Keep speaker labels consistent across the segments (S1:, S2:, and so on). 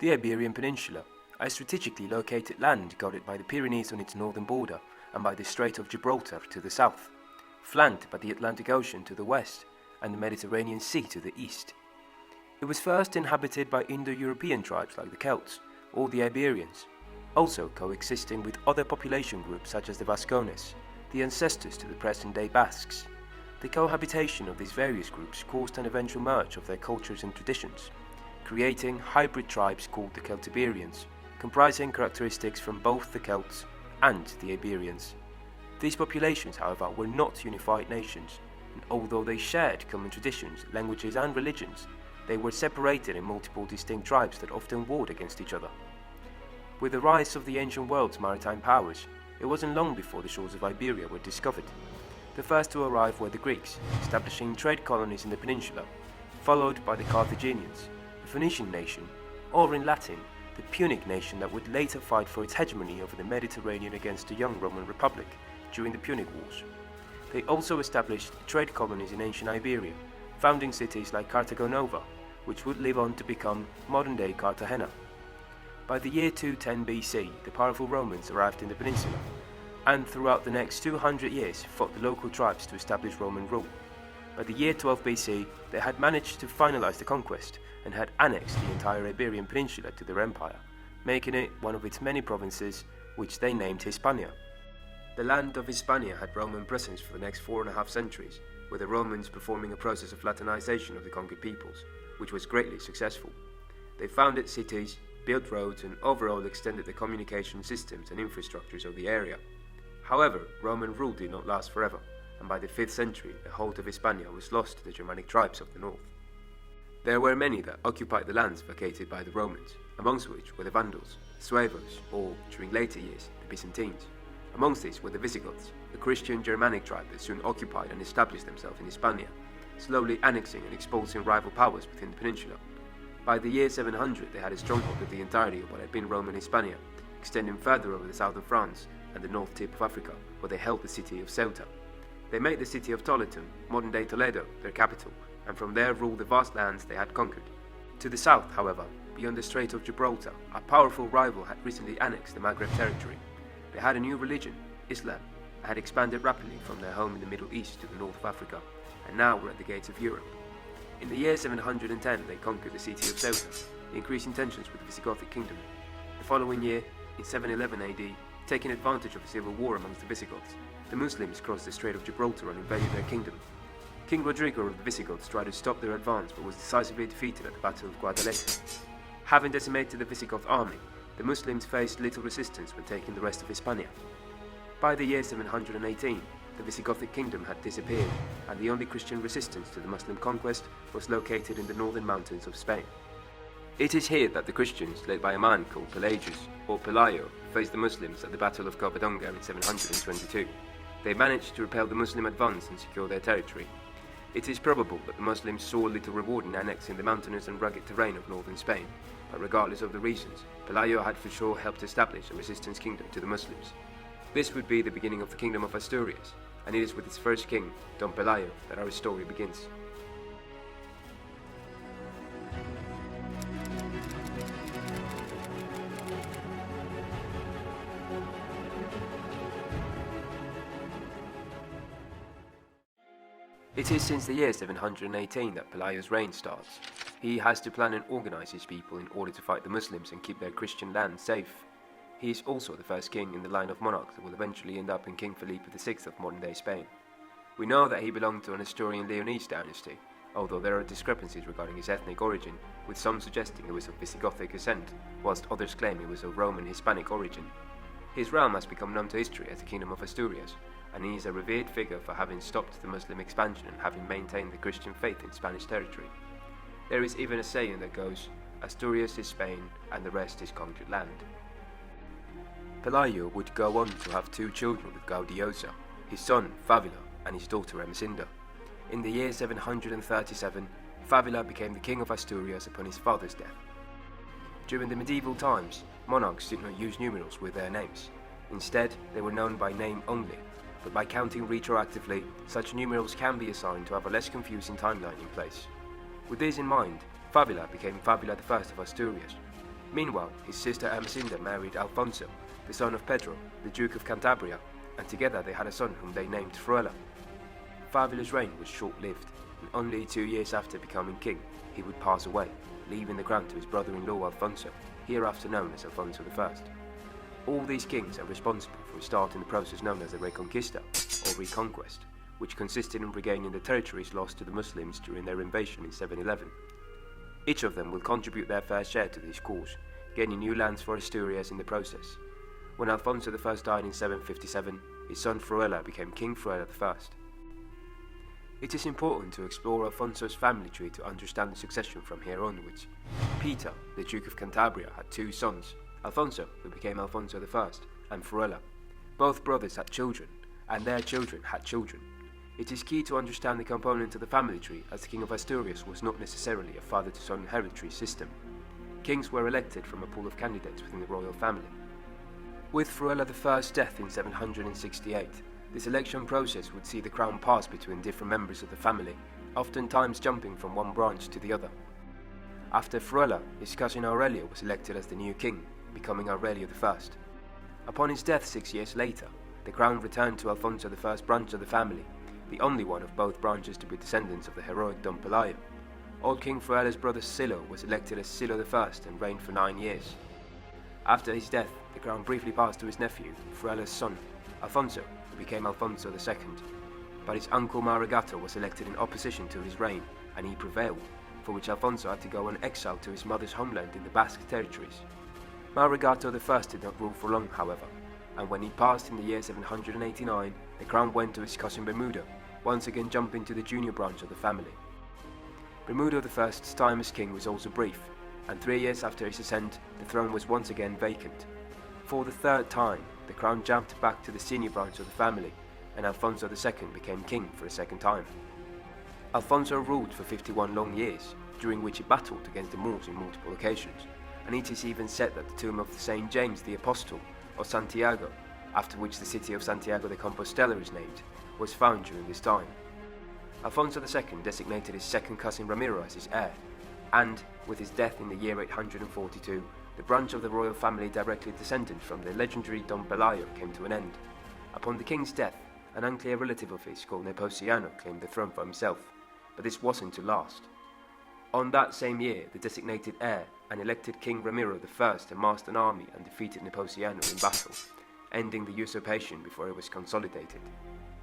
S1: The Iberian Peninsula, a strategically located land guarded by the Pyrenees on its northern border and by the Strait of Gibraltar to the south, flanked by the Atlantic Ocean to the west and the Mediterranean Sea to the east. It was first inhabited by Indo-European tribes like the Celts or the Iberians, also coexisting with other population groups such as the Vascones, the ancestors to the present-day Basques. The cohabitation of these various groups caused an eventual merge of their cultures and traditions, creating hybrid tribes called the Celtiberians, comprising characteristics from both the Celts and the Iberians. These populations, however, were not unified nations, and although they shared common traditions, languages and religions, they were separated in multiple distinct tribes that often warred against each other. With the rise of the ancient world's maritime powers, it wasn't long before the shores of Iberia were discovered. The first to arrive were the Greeks, establishing trade colonies in the peninsula, followed by the Carthaginians, the Phoenician nation, or in Latin, the Punic nation that would later fight for its hegemony over the Mediterranean against the young Roman Republic during the Punic Wars. They also established trade colonies in ancient Iberia, founding cities like Carthago Nova, which would live on to become modern-day Cartagena. By the year 210 BC, the powerful Romans arrived in the peninsula, and throughout the next 200 years fought the local tribes to establish Roman rule. By the year 12 BC, they had managed to finalize the conquest and had annexed the entire Iberian Peninsula to their empire, making it one of its many provinces, which they named Hispania. The land of Hispania had Roman presence for the next 4.5 centuries, with the Romans performing a process of Latinization of the conquered peoples, which was greatly successful. They founded cities, built roads, and overall extended the communication systems and infrastructures of the area. However, Roman rule did not last forever, and by the 5th century, the whole of Hispania was lost to the Germanic tribes of the north. There were many that occupied the lands vacated by the Romans, amongst which were the Vandals, the Suevos, or, during later years, the Byzantines. Amongst these were the Visigoths, a Christian Germanic tribe that soon occupied and established themselves in Hispania, slowly annexing and expulsing rival powers within the peninsula. By the year 700, they had a stronghold of the entirety of what had been Roman Hispania, extending further over the south of France and the north tip of Africa, where they held the city of Ceuta. They made the city of Toledo, modern-day Toledo, their capital, and from there ruled the vast lands they had conquered. To the south, however, beyond the Strait of Gibraltar, a powerful rival had recently annexed the Maghreb territory. They had a new religion, Islam, and had expanded rapidly from their home in the Middle East to the north of Africa, and now were at the gates of Europe. In the year 710, they conquered the city of Ceuta, increasing tensions with the Visigothic kingdom. The following year, in 711 AD, taking advantage of a civil war amongst the Visigoths, the Muslims crossed the Strait of Gibraltar and invaded their kingdom. King Rodrigo of the Visigoths tried to stop their advance but was decisively defeated at the Battle of Guadalete. Having decimated the Visigoth army, the Muslims faced little resistance when taking the rest of Hispania. By the year 718, the Visigothic kingdom had disappeared, and the only Christian resistance to the Muslim conquest was located in the northern mountains of Spain. It is here that the Christians, led by a man called Pelagius, or Pelayo, faced the Muslims at the Battle of Covadonga in 722. They managed to repel the Muslim advance and secure their territory. It is probable that the Muslims saw little reward in annexing the mountainous and rugged terrain of northern Spain, but regardless of the reasons, Pelayo had for sure helped establish a resistance kingdom to the Muslims. This would be the beginning of the kingdom of Asturias, and it is with its first king, Don Pelayo, that our story begins. It is since the year 718 that Pelayo's reign starts. He has to plan and organize his people in order to fight the Muslims and keep their Christian land safe. He is also the first king in the line of monarchs that will eventually end up in King Felipe VI of modern-day Spain. We know that he belonged to an Asturian Leonese dynasty, although there are discrepancies regarding his ethnic origin, with some suggesting he was of Visigothic ascent, whilst others claim he was of Roman Hispanic origin. His realm has become known to history as the Kingdom of Asturias, and he is a revered figure for having stopped the Muslim expansion and having maintained the Christian faith in Spanish territory. There is even a saying that goes, "Asturias is Spain, and the rest is conquered land." Pelayo would go on to have 2 children with Gaudiosa, his son Favila and his daughter Ermesinda. In the year 737, Favila became the king of Asturias upon his father's death. During the medieval times, monarchs did not use numerals with their names. Instead, they were known by name only, but by counting retroactively, such numerals can be assigned to have a less confusing timeline in place. With this in mind, Favila became Favila I of Asturias. Meanwhile, his sister Ermesinda married Alfonso, the son of Pedro, the Duke of Cantabria, and together they had a son whom they named Fruela. Favila's reign was short-lived, and only 2 years after becoming king, he would pass away, leaving the crown to his brother-in-law Alfonso, hereafter known as Alfonso I. All these kings are responsible for starting the process known as the Reconquista, or Reconquest, which consisted in regaining the territories lost to the Muslims during their invasion in 711. Each of them will contribute their fair share to this cause, gaining new lands for Asturias in the process. When Alfonso I died in 757, his son Fruela became King Fruela I. It is important to explore Alfonso's family tree to understand the succession from here onwards. Peter, the Duke of Cantabria, had 2 sons, Alfonso, who became Alfonso I, and Fruela. Both brothers had children, and their children had children. It is key to understand the component of the family tree, as the King of Asturias was not necessarily a father-to-son hereditary system. Kings were elected from a pool of candidates within the royal family. With Fruela I's death in 768, the selection process would see the crown pass between different members of the family, oftentimes jumping from one branch to the other. After Fruela, his cousin Aurelio was elected as the new king, becoming Aurelio I. Upon his death 6 years later, the crown returned to Alfonso I's branch of the family, the only one of both branches to be descendants of the heroic Don Pelayo. Old King Fruela's brother Silo was elected as Silo I and reigned for 9 years. After his death, the crown briefly passed to his nephew, Fruela's son, Alfonso, who became Alfonso II. But his uncle Marigato was elected in opposition to his reign, and he prevailed, for which Alfonso had to go on exile to his mother's homeland in the Basque territories. Marigato I did not rule for long, however, and when he passed in the year 789, the crown went to his cousin Bermudo, once again jumping to the junior branch of the family. Bermudo I's time as king was also brief, and 3 years after his ascent, the throne was once again vacant. For the 3rd time, the crown jumped back to the senior branch of the family, and Alfonso II became king for a 2nd time. Alfonso ruled for 51 long years, during which he battled against the Moors on multiple occasions, and it is even said that the tomb of St. James the Apostle, or Santiago, after which the city of Santiago de Compostela is named, was found during this time. Alfonso II designated his second cousin Ramiro as his heir, and, with his death in the year 842, the branch of the royal family directly descended from the legendary Don Pelayo came to an end. Upon the king's death, an unclear relative of his called Nepomuceno claimed the throne for himself, but this wasn't to last. On that same year, the designated heir and elected King Ramiro I amassed an army and defeated Nepomuceno in battle, ending the usurpation before it was consolidated.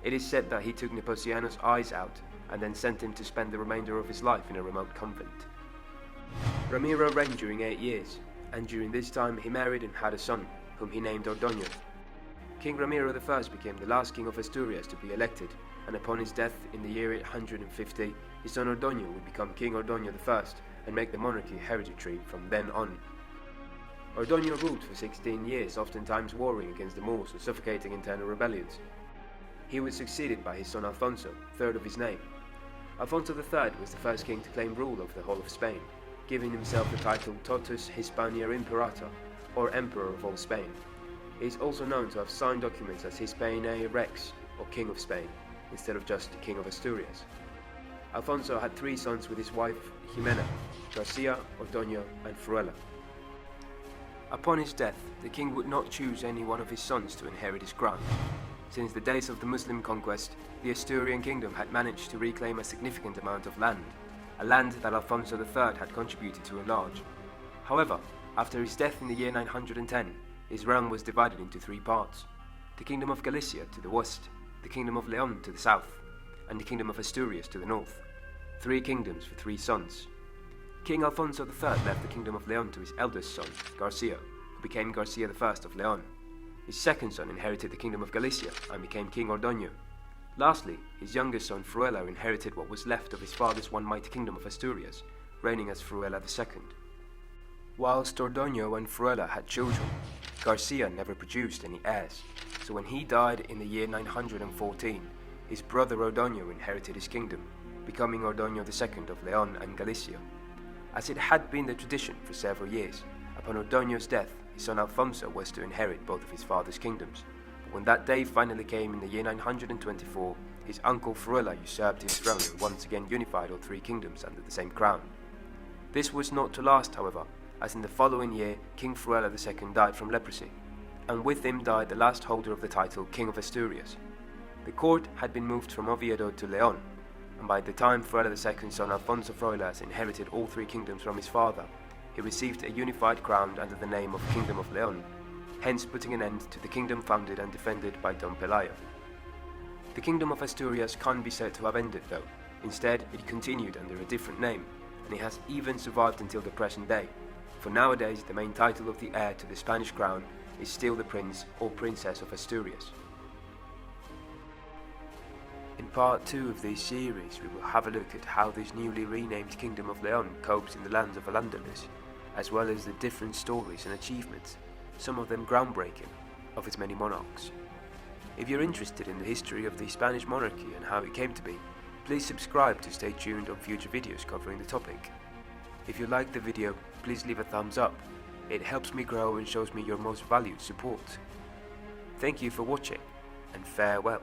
S1: It is said that he took Nepomuceno's eyes out and then sent him to spend the remainder of his life in a remote convent. Ramiro reigned during 8 years, and during this time he married and had a son, whom he named Ordoño. King Ramiro I became the last king of Asturias to be elected, and upon his death in the year 850, his son Ordoño would become King Ordoño I and make the monarchy hereditary from then on. Ordoño ruled for 16 years, oftentimes warring against the Moors or suffocating internal rebellions. He was succeeded by his son Alfonso, third of his name. Alfonso III was the first king to claim rule over the whole of Spain, giving himself the title Totus Hispania Imperator, or Emperor of all Spain. He is also known to have signed documents as Hispaniae Rex, or King of Spain, instead of just King of Asturias. Alfonso had 3 sons with his wife Jimena, Garcia, Ordoño, and Fruela. Upon his death, the king would not choose any one of his sons to inherit his crown. Since the days of the Muslim conquest, the Asturian kingdom had managed to reclaim a significant amount of land, a land that Alfonso III had contributed to enlarge. However, after his death in the year 910, his realm was divided into 3 parts: the Kingdom of Galicia to the west, the Kingdom of Leon to the south, and the Kingdom of Asturias to the north. 3 kingdoms for 3 sons. King Alfonso III left the Kingdom of Leon to his eldest son, Garcia, who became Garcia I of Leon. His second son inherited the Kingdom of Galicia and became King Ordoño. Lastly, his youngest son Fruela inherited what was left of his father's one mighty kingdom of Asturias, reigning as Fruela II. Whilst Ordoño and Fruela had children, Garcia never produced any heirs, so when he died in the year 914, his brother Ordoño inherited his kingdom, becoming Ordoño II of Leon and Galicia. As it had been the tradition for several years, upon Ordoño's death, his son Alfonso was to inherit both of his father's kingdoms, but when that day finally came in the year 924, his uncle Fruela usurped his throne and once again unified all 3 kingdoms under the same crown. This was not to last, however, as in the following year King Fruela II died from leprosy, and with him died the last holder of the title King of Asturias. The court had been moved from Oviedo to León, and by the time Fruela II's son Alfonso Froilas inherited all three kingdoms from his father, he received a unified crown under the name of Kingdom of León, hence putting an end to the kingdom founded and defended by Don Pelayo. The Kingdom of Asturias can't be said to have ended though. Instead, it continued under a different name, and it has even survived until the present day, for nowadays the main title of the heir to the Spanish crown is still the Prince or Princess of Asturias. In part 2 of this series, we will have a look at how this newly renamed Kingdom of León copes in the lands of Al-Andalus, as well as the different stories and achievements, some of them groundbreaking, of its many monarchs. If you're interested in the history of the Spanish monarchy and how it came to be, please subscribe to stay tuned on future videos covering the topic. If you liked the video, please leave a thumbs up. It helps me grow and shows me your most valued support. Thank you for watching, and farewell.